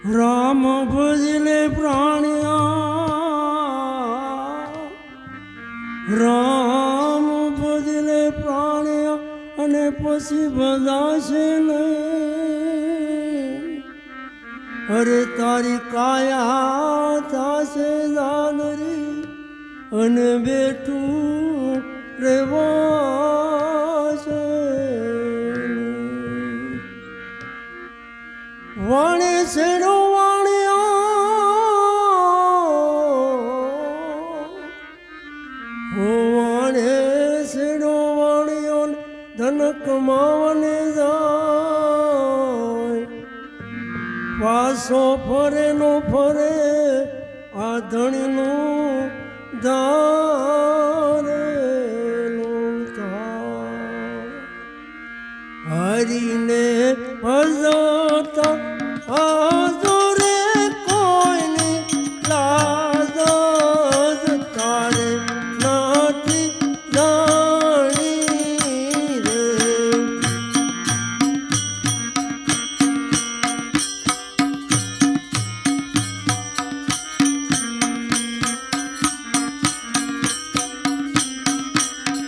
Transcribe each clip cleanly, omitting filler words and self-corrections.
રામ ભજલે પ્રાણિયા રામ ભજલે પ્રાણિયા અને પછી બધાશે નહીં અરે તારી કાયા થાશે દાદરી અને બેઠું રેવાશે વાણે છેડો વાણિયા વાણે છેડો વાણિયો ધન કમાવાને જાય પાછો ફરે નો ફરે આ ધણીનું ધારેલું થાય હરીને ભજતા આદરે કોઈની લાજ તારે નથી જાણી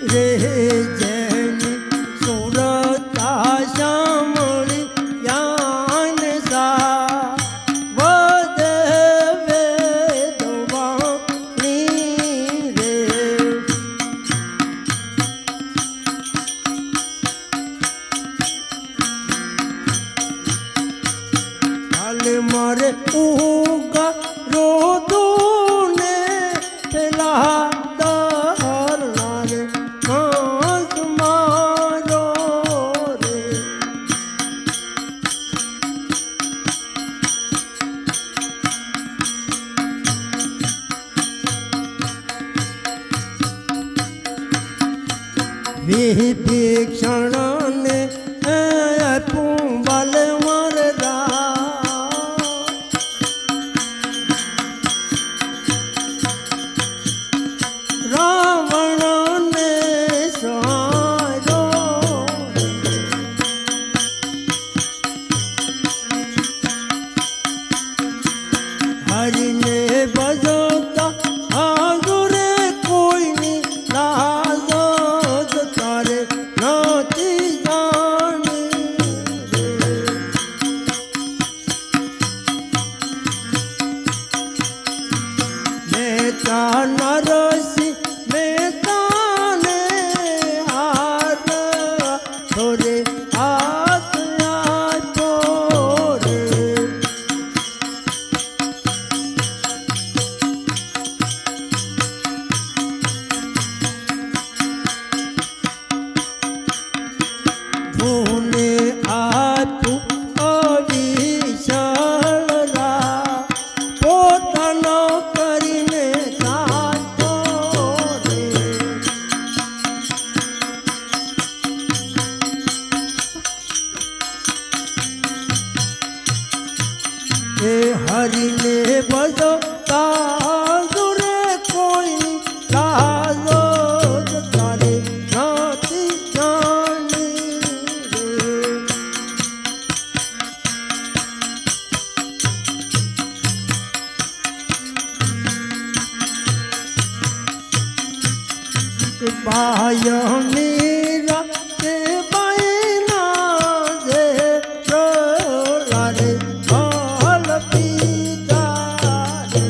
રે રે જેની સુરતા શામળી યાન સા વધે વેદવાણી રે હાલે મારે ઉગા રોદું ને પેલા વિભીષણને પૂંબલ મરદા રાવણને સારો હરિને ભજતા આગુરે કોઈની લાજ તારે નથી જાણી મહેતા નરસિંહ મહેતાને હાર થોરે હાથ આપ્યો રે ધૂને આપ્યું અવિશળ રા પોતાનો કરીને કાઢો રે એ હરિને ભજતા દુરે કોઈ લાજો તારે નથી જાણી રે બાયની રાતે બાયના જે રોલારે હાલ પીતા રે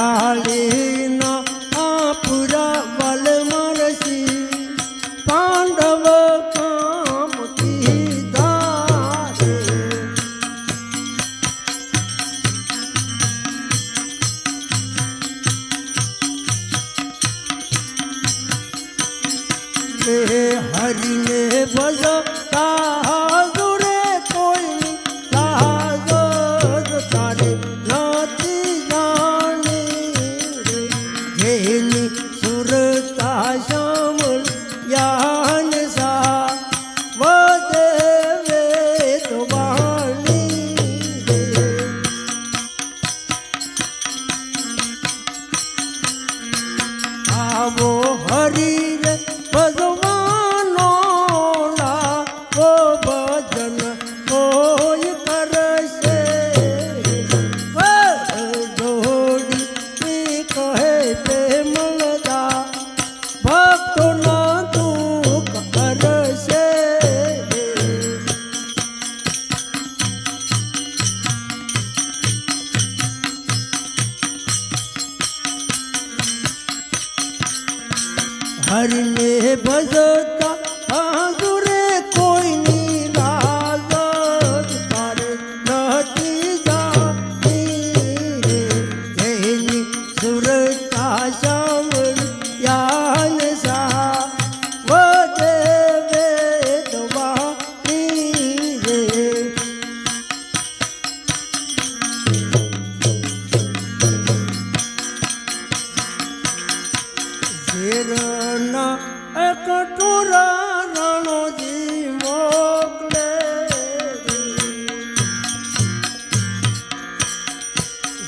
કંસાલીના આપુરા વલ મરસી પાંડવ કામ કીધા રે હરિને ભજતા દુરે કોઈ લાજ તારે નથી જાણી રે જેની સુરતા શામળ યાન સા વધે વેદવાણી રે આવો હરી રે ભજવાનો લાવો ભજન કોઈ કરશે જોડી કહે પ્રેમલદા ભક્તોના દુઃખ હરશે હરિને ભજતા હાજુરે કોઈની લાજ તારે નથી જાતી રે એની સુરતા સાંભળ્યા ને સા વધે વેદવાણી રે ઝેરના એક ટોરા રણોજી મોકલે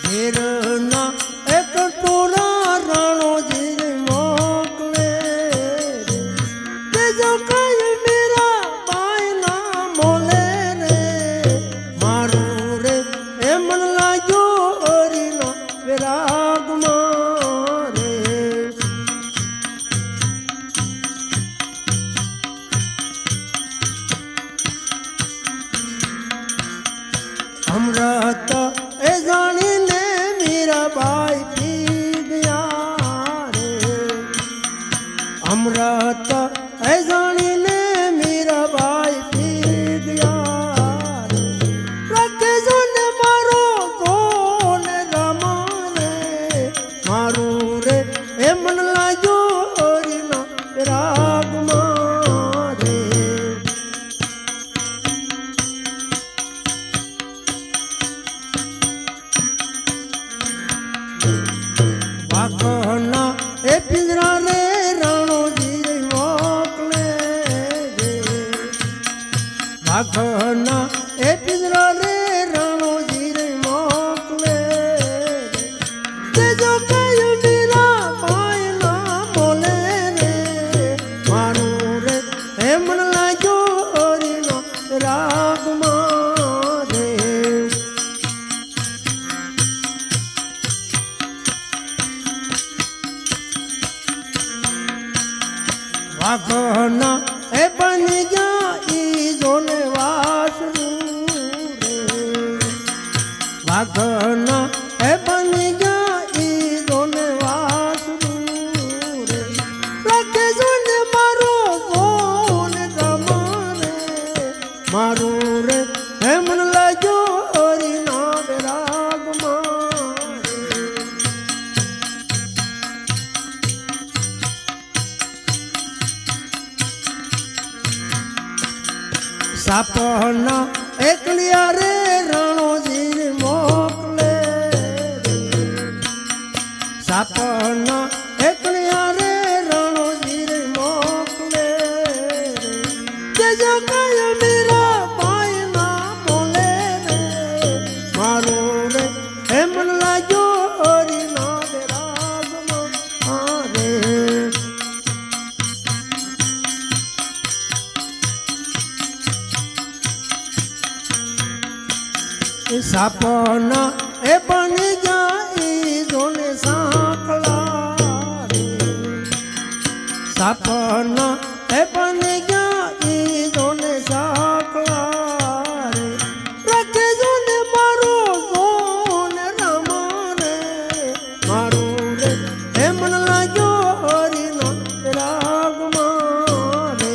ઝેરના એક ટોરા રણોજી મોકલે તેજો કઈ મેરા બાયના મોલે રે મારું રે એમ લાગ્યો હરિનો વિરાગમાં રે અમૃત એ જાણીને મીરાબાઈ પી ગયા રે અમૃત એ જાણીને મીરાબાઈ પી ગયા રે રાખજો ને મારો કોને રમાને મારું રે એ મન લાગ્યો હરિના રાગમાં રે વાઘના એ પિંજરા રે રણોજી મોકલે રે વાઘના એ પિંજરા રે રણોજી મોકલે તેજો કઈ મીરા બાયના મોલે રે મારું રે એમ લાગ્યો હરિનો રાગમાં રે વાઘના એ બની ગયા ઈ જોને વાસરું રે વાઘના એ બની ગયા ઈ જોને વાસરું રે રાખે જોને મારો જોને રમાને મારું રે હે મન લાગ્યો હરિના વિરાગમાં રે સાપના એકલિયા રે રણોજી મોકલે રે સાપના એકલિયા રે રણોજી મોકલે રે તેજો કઈ મીરા બાયના મોલે રે મારું રે એમ લાગ્યો હરિના વિરાગમાં રે સાપના એ બની ગયા ઈ જોને સાંકળા રે સાપના એ બની ગયા ઈ જોને સાંકળા રે રાખે જોને મારો જોને રમાને મારું રે એ મન લાગ્યો હરિનો રાગમાં રે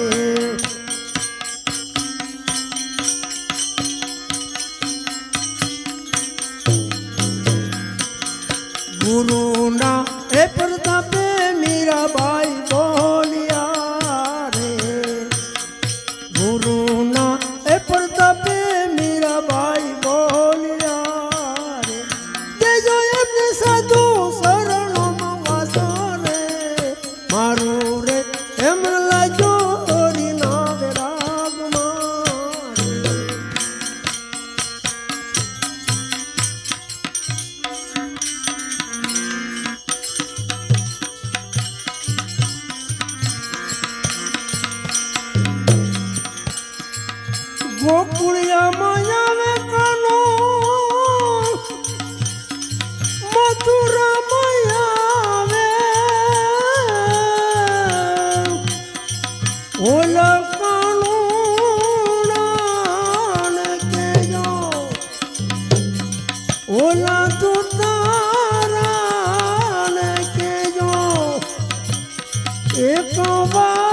ગુરુના એ પ્રતાપે મીરાબાઈ બોલ્યા રે ગુરુના એ પ્રતાપે મીરાબાઈ બોલ્યા રે દેજો એમને સાધુ શરણોમાં વાસો રે મારું રે એમ લાગ્યો હરિના વિરાગમાં રે એક વાર